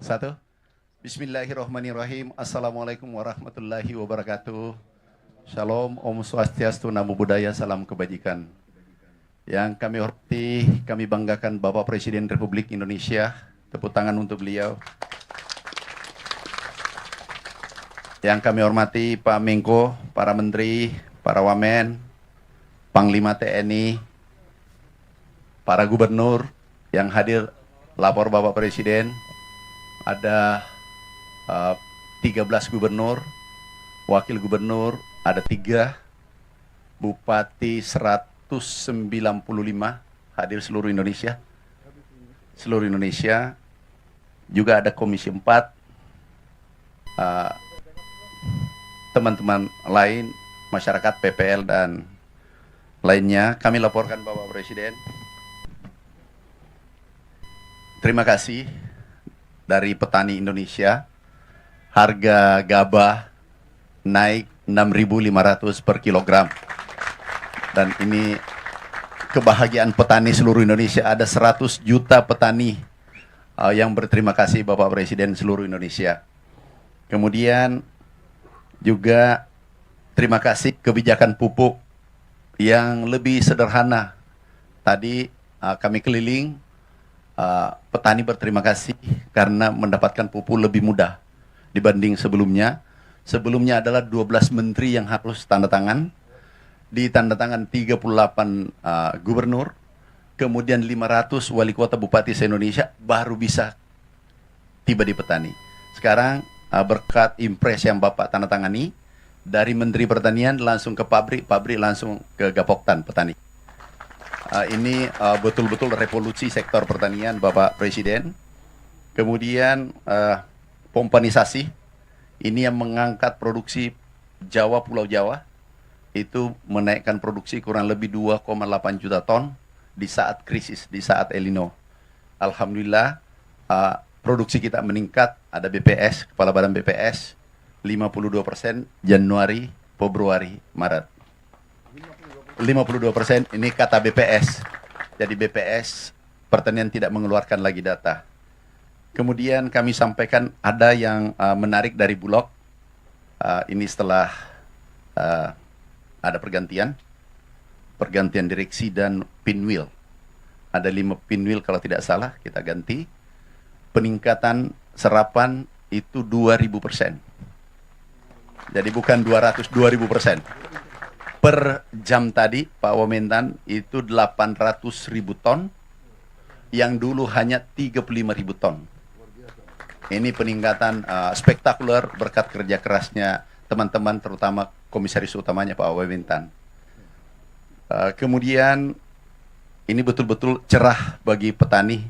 Satu. Bismillahirrahmanirrahim. Assalamualaikum warahmatullahi wabarakatuh. Shalom, Om Swastiastu, Namo Buddhaya, salam kebajikan. Yang kami hormati, kami banggakan Bapak Presiden Republik Indonesia. Tepuk tangan untuk beliau. Yang kami hormati Pak Menko, para Menteri, para Wamen, Panglima TNI, para Gubernur yang hadir lapor Bapak Presiden. Ada 13 gubernur, wakil gubernur, ada 3, bupati 195 hadir seluruh Indonesia. Seluruh Indonesia, juga ada Komisi 4, teman-teman lain, masyarakat, PPL, dan lainnya. Kami laporkan Bapak Presiden. Terima kasih dari petani Indonesia. Harga gabah naik 6.500 per kilogram. Dan ini kebahagiaan petani seluruh Indonesia. Ada 100 juta petani yang berterima kasih Bapak Presiden seluruh Indonesia. Kemudian juga terima kasih kebijakan pupuk yang lebih sederhana. Tadi kami keliling, petani berterima kasih karena mendapatkan pupuk lebih mudah dibanding sebelumnya. Sebelumnya adalah 12 menteri yang harus tanda tangan, ditandatangan 38 gubernur, kemudian 500 wali kota bupati se-Indonesia baru bisa tiba di petani. Sekarang berkat impres yang Bapak tanda tangani, dari Menteri Pertanian langsung ke pabrik, pabrik langsung ke Gapoktan petani. Ini betul-betul revolusi sektor pertanian Bapak Presiden. Kemudian pompanisasi, ini yang mengangkat produksi Jawa, Pulau Jawa, itu menaikkan produksi kurang lebih 2,8 juta ton di saat krisis, di saat El Nino. Alhamdulillah, produksi kita meningkat. Ada BPS, Kepala Badan BPS, 52% Januari, Februari, Maret. 52% ini kata BPS. Jadi BPS Pertanian tidak mengeluarkan lagi data. Kemudian kami sampaikan ada yang menarik dari Bulog. Ini setelah ada pergantian direksi dan pinwheel. Ada 5 pinwheel kalau tidak salah kita ganti. Peningkatan serapan itu 2000%. Jadi bukan 200, 2000%. Per jam tadi Pak Wamentan itu 800.000 ton, yang dulu hanya 35.000 ton. Ini peningkatan spektakuler berkat kerja kerasnya teman-teman, terutama komisaris utamanya Pak Wamentan. Kemudian ini betul-betul cerah bagi petani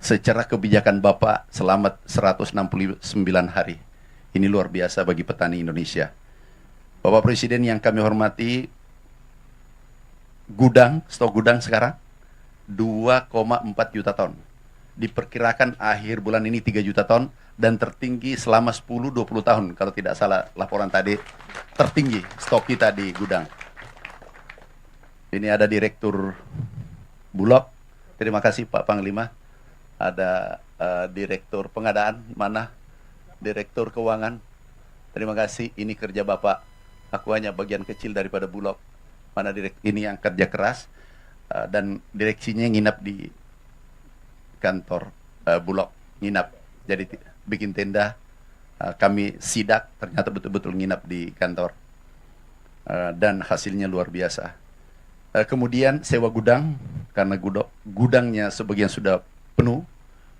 secara kebijakan Bapak selama 169 hari. Ini luar biasa bagi petani Indonesia. Bapak Presiden yang kami hormati, stok gudang sekarang 2,4 juta ton. Diperkirakan akhir bulan ini 3 juta ton, dan tertinggi selama 10-20 tahun kalau tidak salah laporan tadi, tertinggi stok kita di gudang. Ini ada Direktur Bulog, terima kasih Pak Panglima. Ada Direktur Pengadaan, mana? Direktur Keuangan, terima kasih, ini kerja Bapak. Aku hanya bagian kecil daripada Bulog. Mana ini yang kerja keras, dan direksinya nginap di kantor Bulog, nginap. Jadi bikin tenda, kami sidak, ternyata betul-betul nginap di kantor. Dan hasilnya luar biasa. Kemudian sewa gudang, karena gudangnya sebagian sudah penuh,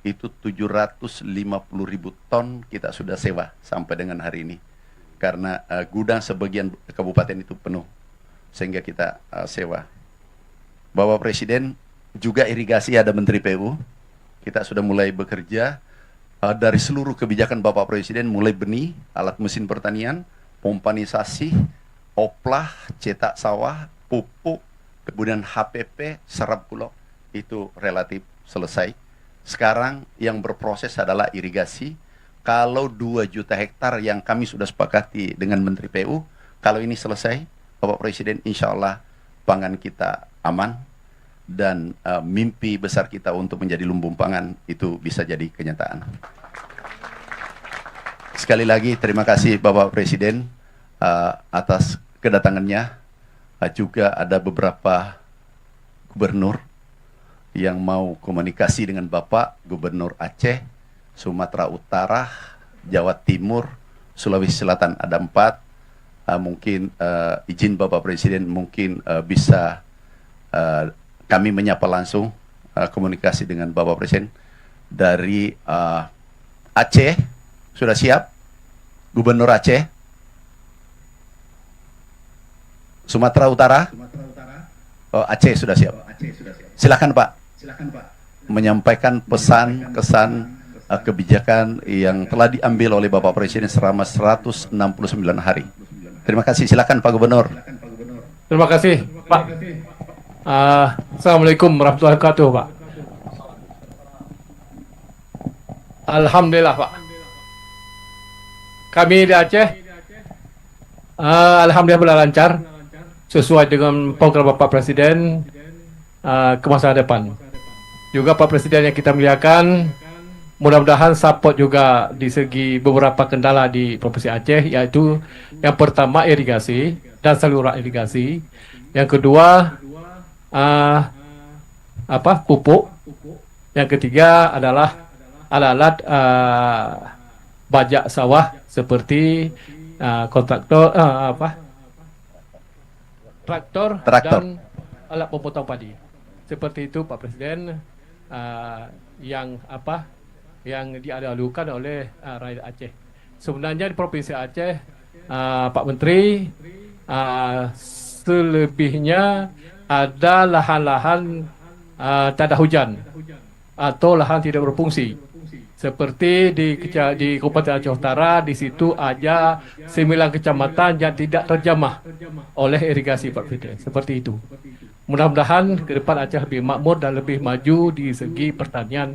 itu 750.000 ton kita sudah sewa sampai dengan hari ini. Karena gudang sebagian kabupaten itu penuh, sehingga kita sewa. Bapak Presiden, juga irigasi ada Menteri PU, kita sudah mulai bekerja dari seluruh kebijakan Bapak Presiden, mulai benih, alat mesin pertanian, pompanisasi, oplah, cetak sawah, pupuk, kemudian HPP, serap bulog, itu relatif selesai. Sekarang yang berproses adalah irigasi. Kalau 2 juta hektar yang kami sudah sepakati dengan Menteri PU, kalau ini selesai, Bapak Presiden, insya Allah pangan kita aman, dan mimpi besar kita untuk menjadi lumbung pangan itu bisa jadi kenyataan. sekali lagi terima kasih Bapak Presiden atas kedatangannya. Juga ada beberapa gubernur yang mau komunikasi dengan Bapak, Gubernur Aceh, Sumatera Utara, Jawa Timur, Sulawesi Selatan ada 4. Mungkin izin Bapak Presiden mungkin bisa kami menyapa langsung komunikasi dengan Bapak Presiden dari Aceh. Sudah siap? Gubernur Aceh? Sumatera Utara? Oh, Aceh sudah siap. Silakan Pak. Menyampaikan pesan, kesan, kebijakan yang telah diambil oleh Bapak Presiden selama 169 hari. Terima kasih. Silakan Pak Gubernur. Terima kasih Pak. Assalamualaikum warahmatullahi wabarakatuh Pak. Alhamdulillah Pak. Kami di Aceh alhamdulillah lancar sesuai dengan program Bapak Presiden ke masa depan. Juga Pak Presiden yang kita muliakan, mudah-mudahan support juga di segi beberapa kendala di Provinsi Aceh, yaitu yang pertama irigasi dan saluran irigasi, yang kedua pupuk, yang ketiga adalah alat-alat bajak sawah seperti kontraktor traktor dan alat pemotong padi. Seperti itu Pak Presiden, yang diadalukan oleh rakyat Aceh. Sebenarnya di Provinsi Aceh, Pak Menteri, selebihnya ada lahan-lahan tak ada hujan atau lahan tidak berfungsi. Seperti di Kabupaten Aceh Utara, di situ ada 9 kecamatan yang tidak terjamah oleh irigasi Pak Presiden. Seperti itu. Mudah-mudahan ke depan Aceh lebih makmur dan lebih maju di segi pertanian,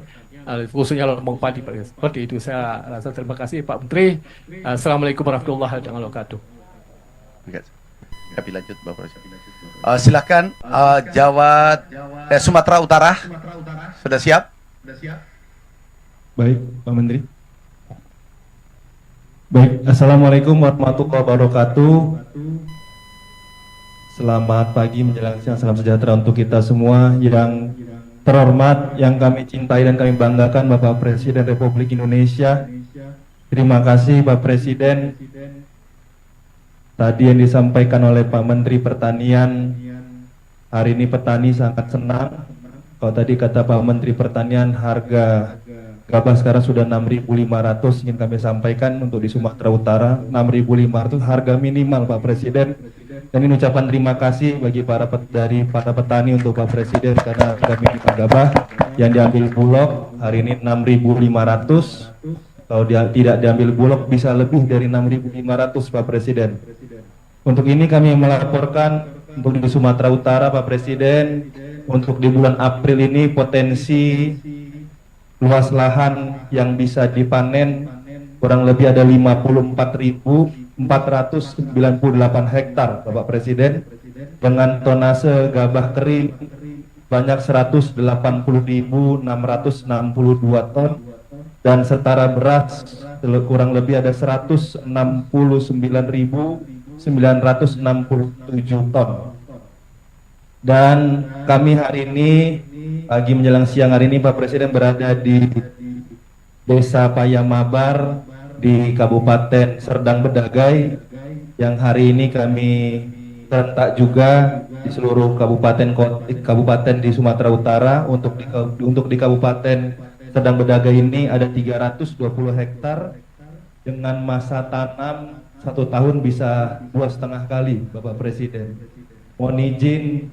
khususnya lombong padi. Seperti itu. Saya rasa terima kasih Pak Menteri. Assalamualaikum warahmatullahi wabarakatuh. Kami lanjut Bapak Presiden. Silakan Sumatera Utara. Sudah siap? Baik, Pak Menteri. Baik, Assalamualaikum warahmatullahi wabarakatuh. Selamat pagi menjelang siang, salam sejahtera untuk kita semua. Yang terhormat, yang kami cintai dan kami banggakan, Bapak Presiden Republik Indonesia. Terima kasih Pak Presiden. Tadi yang disampaikan oleh Pak Menteri Pertanian, hari ini petani sangat senang. Kalau tadi kata Pak Menteri Pertanian, harga gabah sekarang sudah 6.500, ingin kami sampaikan untuk di Sumatera Utara 6.500 harga minimal Pak Presiden. Dan ini ucapan terima kasih bagi para petani untuk Pak Presiden karena harga minimal gabah yang diambil Bulog hari ini 6.500. Kalau tidak diambil Bulog bisa lebih dari 6.500 Pak Presiden. Untuk ini kami melaporkan untuk di Sumatera Utara Pak Presiden, untuk di bulan April ini potensi luas lahan yang bisa dipanen kurang lebih ada 54.498 hektar Bapak Presiden, dengan tonase gabah kering banyak 180.662 ton, dan setara beras kurang lebih ada 169.967 ton. Dan kami hari ini pagi menjelang siang hari ini Pak Presiden berada di Desa Payamabar di Kabupaten Serdang Bedagai, yang hari ini kami serentak juga di seluruh kabupaten di Sumatera Utara. Untuk di Kabupaten Serdang Bedagai ini ada 320 hektar dengan masa tanam 1 tahun bisa 2,5 kali Bapak Presiden. Mohon izin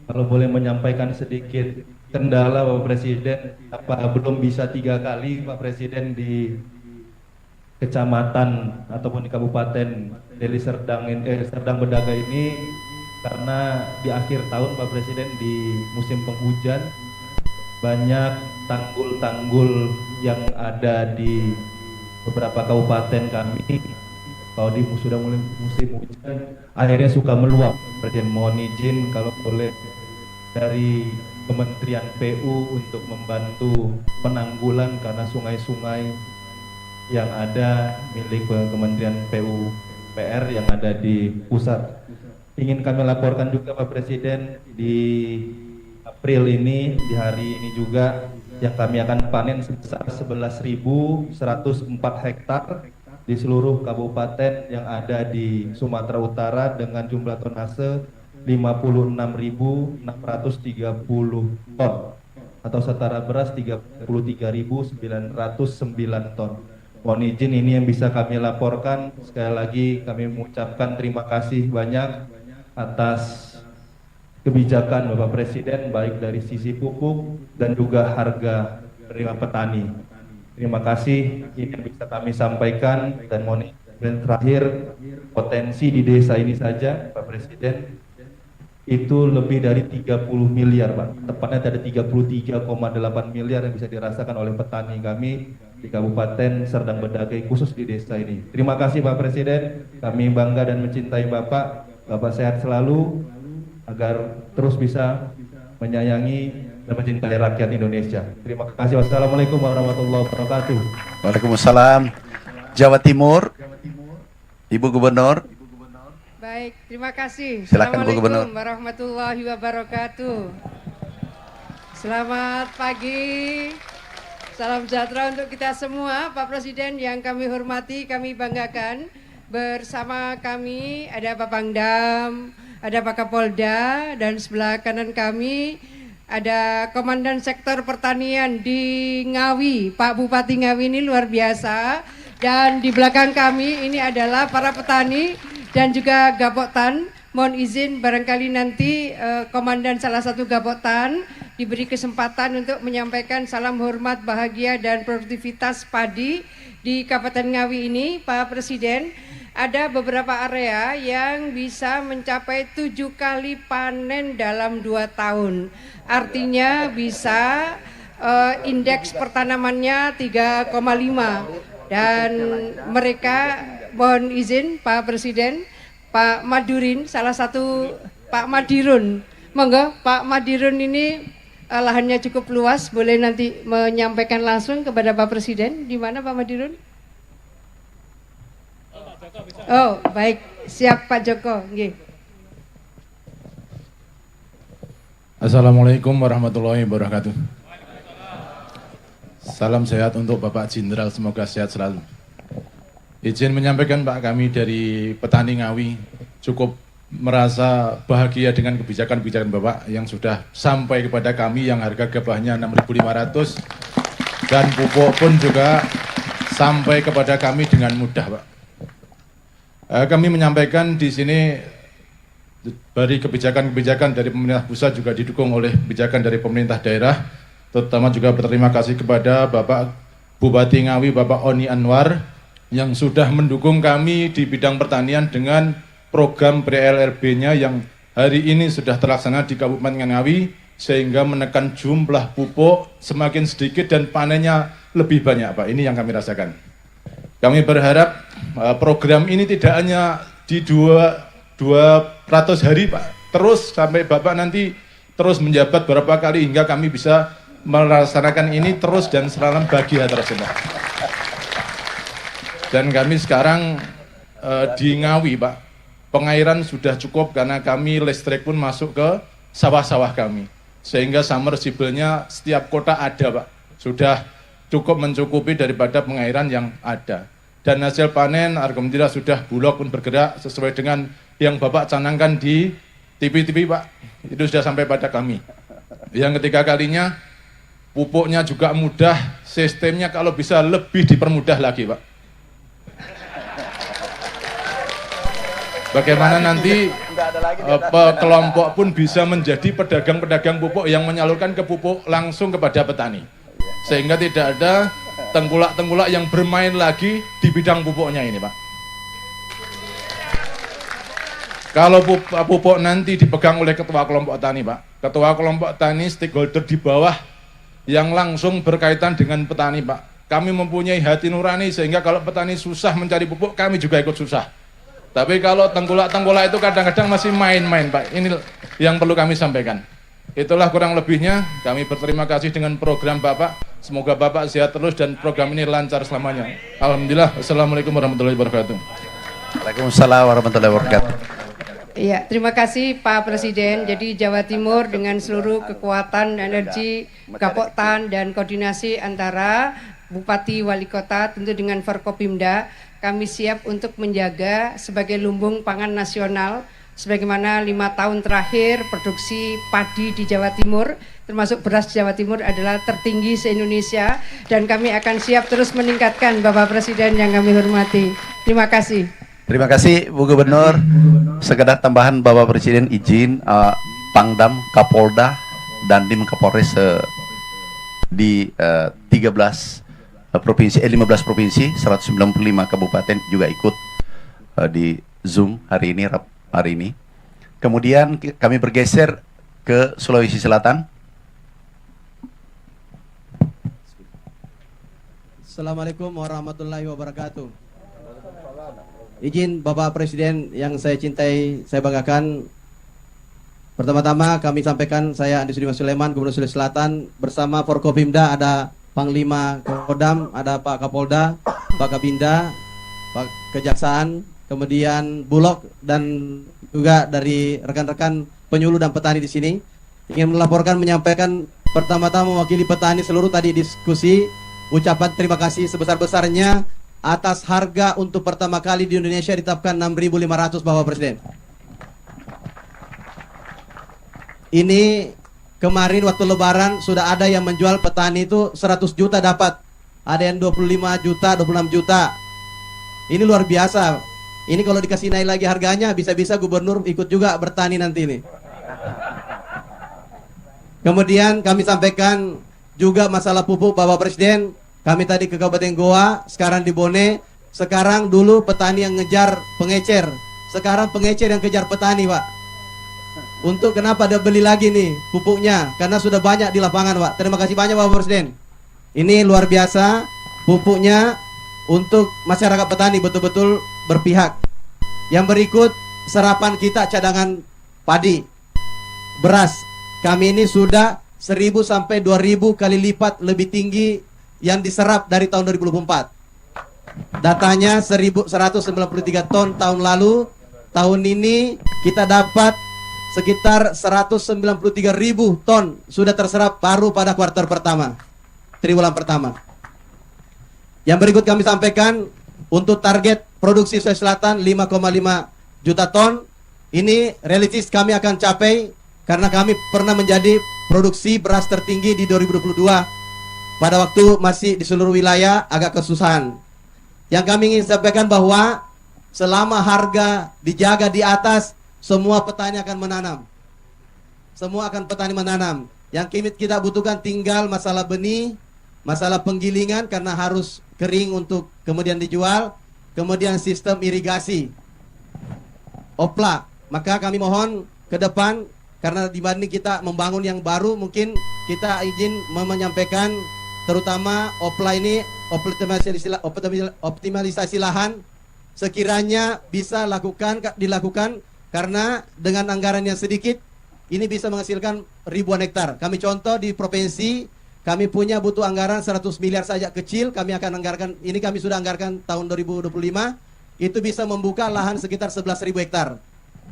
kalau boleh menyampaikan sedikit kendala Bapak Presiden, apa belum bisa 3 kali Pak Presiden di kecamatan ataupun di Kabupaten Deli Serdang Bedagai ini, karena di akhir tahun Pak Presiden di musim penghujan banyak tanggul-tanggul yang ada di beberapa kabupaten kami, kalau sudah mulai musim hujan akhirnya suka meluap. Presiden mohon izin kalau boleh dari Kementerian PU untuk membantu penanggulan, karena sungai-sungai yang ada milik Kementerian PUPR yang ada di pusat. Ingin kami laporkan juga Pak Presiden, di April ini, di hari ini juga yang kami akan panen sebesar 11.104 hektar di seluruh kabupaten yang ada di Sumatera Utara dengan jumlah tonase 56.630 ton atau setara beras 33.909 ton. Mohon izin ini yang bisa kami laporkan. Sekali lagi kami mengucapkan terima kasih banyak atas kebijakan Bapak Presiden baik dari sisi pupuk dan juga harga penerima petani. Terima kasih, ini yang bisa kami sampaikan. Dan mohon izin terakhir, potensi di desa ini saja Pak Presiden itu lebih dari 30 miliar Pak, tepatnya ada 33,8 miliar yang bisa dirasakan oleh petani kami di Kabupaten Serdang Bedagai, khusus di desa ini. Terima kasih Pak Presiden, kami bangga dan mencintai Bapak. Bapak sehat selalu agar terus bisa menyayangi dan mencintai rakyat Indonesia. Terima kasih. Wassalamualaikum warahmatullahi wabarakatuh. Waalaikumsalam. Jawa Timur, Ibu Gubernur. Baik, terima kasih. Silakan Bu Gubernur. Assalamualaikum warahmatullahi wabarakatuh. Selamat pagi. Salam sejahtera untuk kita semua. Pak Presiden yang kami hormati, kami banggakan. Bersama kami ada Pak Pangdam, ada Pak Kapolda, dan sebelah kanan kami ada Komandan Sektor Pertanian di Ngawi, Pak Bupati Ngawi ini luar biasa. Dan di belakang kami ini adalah para petani dan juga Gapoktan. Mohon izin barangkali nanti Komandan salah satu Gapoktan diberi kesempatan untuk menyampaikan salam hormat, bahagia dan produktivitas padi di Kabupaten Ngawi ini. Pak Presiden, ada beberapa area yang bisa mencapai 7 kali panen dalam 2 tahun. Artinya bisa indeks pertanamannya 3,5. Dan mereka, mohon izin Pak Presiden, Pak Madurin, salah satu Pak Madirun, monggo Pak Madirun ini lahannya cukup luas, boleh nanti menyampaikan langsung kepada Pak Presiden. Di mana Pak Madirun? Oh baik, siap Pak Joko. Nggih. Assalamualaikum warahmatullahi wabarakatuh. Salam sehat untuk Bapak Jenderal, semoga sehat selalu. Izin menyampaikan Pak, kami dari petani Ngawi cukup merasa bahagia dengan kebijakan-kebijakan Bapak yang sudah sampai kepada kami, yang harga gabahnya 6.500 dan pupuk pun juga sampai kepada kami dengan mudah Pak. Kami menyampaikan di sini dari kebijakan-kebijakan dari pemerintah pusat juga didukung oleh kebijakan dari pemerintah daerah. Terutama juga berterima kasih kepada Bapak Bupati Ngawi, Bapak Oni Anwar, yang sudah mendukung kami di bidang pertanian dengan program PLRB-nya yang hari ini sudah terlaksana di Kabupaten Ngawi, sehingga menekan jumlah pupuk semakin sedikit dan panennya lebih banyak Pak. Ini yang kami rasakan. Kami berharap program ini tidak hanya di 200 hari Pak, terus sampai Bapak nanti terus menjabat berapa kali hingga kami bisa melaksanakan ini terus dan selalu bahagia terus Pak. Dan kami sekarang di Ngawi Pak, pengairan sudah cukup karena kami listrik pun masuk ke sawah-sawah kami, sehingga submersible-nya setiap kota ada Pak, sudah cukup mencukupi daripada pengairan yang ada. Dan hasil panen alhamdulillah sudah Bulog pun bergerak sesuai dengan yang Bapak canangkan di TV-TV Pak, itu sudah sampai pada kami. Yang ketiga kalinya pupuknya juga mudah, sistemnya kalau bisa lebih dipermudah lagi Pak. Bagaimana nanti kelompok pun bisa menjadi pedagang-pedagang pupuk yang menyalurkan ke pupuk langsung kepada petani, sehingga tidak ada tengkulak-tengkulak yang bermain lagi di bidang pupuknya ini Pak. Kalau pupuk nanti dipegang oleh ketua kelompok tani Pak, ketua kelompok tani stakeholder di bawah yang langsung berkaitan dengan petani Pak. Kami mempunyai hati nurani sehingga kalau petani susah mencari pupuk, kami juga ikut susah. Tapi kalau tengkulak-tengkulak itu kadang-kadang masih main-main Pak. Ini yang perlu kami sampaikan. Itulah kurang lebihnya, kami berterima kasih dengan program Bapak. Semoga Bapak sehat terus dan program ini lancar selamanya. Alhamdulillah. Assalamualaikum warahmatullahi wabarakatuh. Waalaikumsalam warahmatullahi wabarakatuh. Iya, terima kasih Pak Presiden. Jadi Jawa Timur dengan seluruh kekuatan, energi, Gapoktan dan koordinasi antara Bupati, Wali Kota, tentu dengan Forkopimda, kami siap untuk menjaga sebagai lumbung pangan nasional, sebagaimana 5 tahun terakhir produksi padi di Jawa Timur, termasuk beras Jawa Timur adalah tertinggi se-Indonesia, dan kami akan siap terus meningkatkan Bapak Presiden yang kami hormati. Terima kasih. Terima kasih Bu Gubernur. Sekedar tambahan Bapak Presiden izin Pangdam, Kapolda, dan Dim Kapolres di 15 provinsi, 195 kabupaten juga ikut di Zoom hari ini. Kemudian kami bergeser ke Sulawesi Selatan. Assalamualaikum warahmatullahi wabarakatuh. Izin Bapak Presiden yang saya cintai, saya banggakan. Pertama-tama kami sampaikan, saya Andi Sudirman Sulaiman, Gubernur Sulawesi Selatan, bersama Forkopimda ada Panglima Kodam, ada Pak Kapolda, Pak Kabinda, Pak Kejaksaan, kemudian Bulog, dan juga dari rekan-rekan penyuluh dan petani di sini. Ingin melaporkan, menyampaikan pertama-tama mewakili petani seluruh tadi diskusi, ucapan terima kasih sebesar-besarnya atas harga untuk pertama kali di Indonesia ditetapkan 6.500 Bapak Presiden. Ini kemarin waktu Lebaran sudah ada yang menjual petani itu 100 juta dapat, ada yang 25 juta, 26 juta. Ini luar biasa. Ini kalau dikasih naik lagi harganya, bisa-bisa gubernur ikut juga bertani nanti ini. Kemudian kami sampaikan juga masalah pupuk Bapak Presiden. Kami tadi ke Kabupaten Goa, sekarang di Bone. Sekarang dulu petani yang ngejar pengecer, sekarang pengecer yang kejar petani, Pak. Untuk kenapa dia beli lagi nih pupuknya? Karena sudah banyak di lapangan, Pak. Terima kasih banyak Bapak Presiden. Ini luar biasa, pupuknya untuk masyarakat petani betul-betul berpihak. Yang berikut, serapan kita cadangan padi, beras. Kami ini sudah 1.000 sampai 2.000 kali lipat lebih tinggi yang diserap dari tahun 2024. Datanya 1.193 ton tahun lalu. Tahun ini kita dapat sekitar 193.000 ton sudah terserap baru pada kuartal pertama, triwulan pertama. Yang berikut kami sampaikan untuk target produksi Sulawesi Selatan 5,5 juta ton. Ini realistis kami akan capai karena kami pernah menjadi produksi beras tertinggi di 2022. Pada waktu masih di seluruh wilayah agak kesusahan. Yang kami ingin sampaikan bahwa selama harga dijaga di atas, semua petani akan menanam. Semua akan petani menanam. Yang kita butuhkan tinggal masalah benih, masalah penggilingan karena harus kering untuk kemudian dijual, kemudian sistem irigasi, opla. Maka kami mohon ke depan, karena dibanding kita membangun yang baru, mungkin kita izin menyampaikan terutama opla ini, optimalisasi lahan, sekiranya bisa dilakukan karena dengan anggaran yang sedikit ini bisa menghasilkan ribuan hektar. Kami contoh di provinsi, kami punya butuh anggaran 100 miliar saja kecil, kami akan anggarkan, ini kami sudah anggarkan tahun 2025, itu bisa membuka lahan sekitar 11.000 hektar.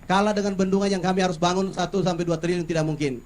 Kalah dengan bendungan yang kami harus bangun 1 sampai 2 triliun tidak mungkin.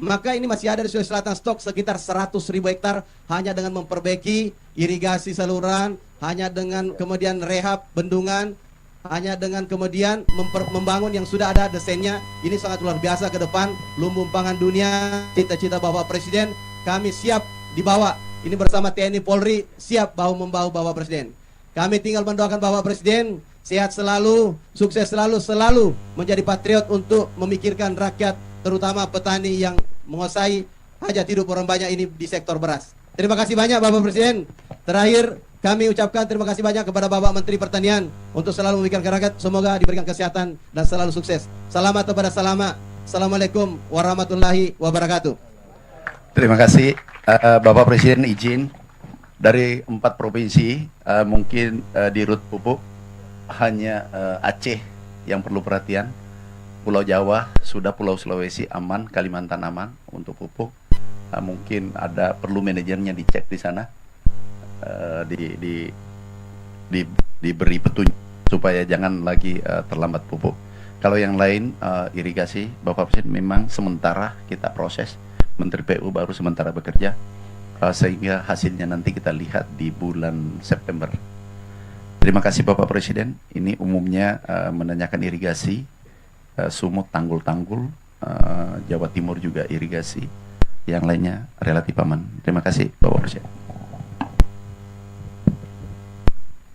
Maka ini masih ada di Sulawesi Selatan stok sekitar 100.000 hektar hanya dengan memperbaiki irigasi saluran, hanya dengan kemudian rehab bendungan, hanya dengan kemudian membangun yang sudah ada desainnya. Ini sangat luar biasa ke depan, lumbung pangan dunia, cita-cita Bapak Presiden, kami siap dibawa. Ini bersama TNI Polri siap membawa Bapak Presiden. Kami tinggal mendoakan Bapak Presiden sehat selalu, sukses selalu menjadi patriot untuk memikirkan rakyat, terutama petani yang menguasai hajat hidup orang banyak ini di sektor beras. Terima kasih banyak Bapak Presiden. Terakhir kami ucapkan terima kasih banyak kepada Bapak Menteri Pertanian untuk selalu memikirkan rakyat. Semoga diberikan kesehatan dan selalu sukses. Selamat kepada selamat. Assalamualaikum warahmatullahi wabarakatuh. Terima kasih Bapak Presiden, izin dari 4 provinsi mungkin di rut pupuk hanya Aceh yang perlu perhatian. Pulau Jawa sudah, Pulau Sulawesi aman, Kalimantan aman untuk pupuk. mungkin ada perlu manajernya dicek di sana, diberi petunjuk supaya jangan lagi terlambat pupuk. Kalau yang lain irigasi, Bapak Presiden, memang sementara kita proses, Menteri PU baru sementara bekerja, sehingga hasilnya nanti kita lihat di bulan September. Terima kasih Bapak Presiden. Ini umumnya menanyakan irigasi, Sumut tanggul-tanggul, Jawa Timur juga irigasi, yang lainnya relatif aman. Terima kasih Bapak Presiden.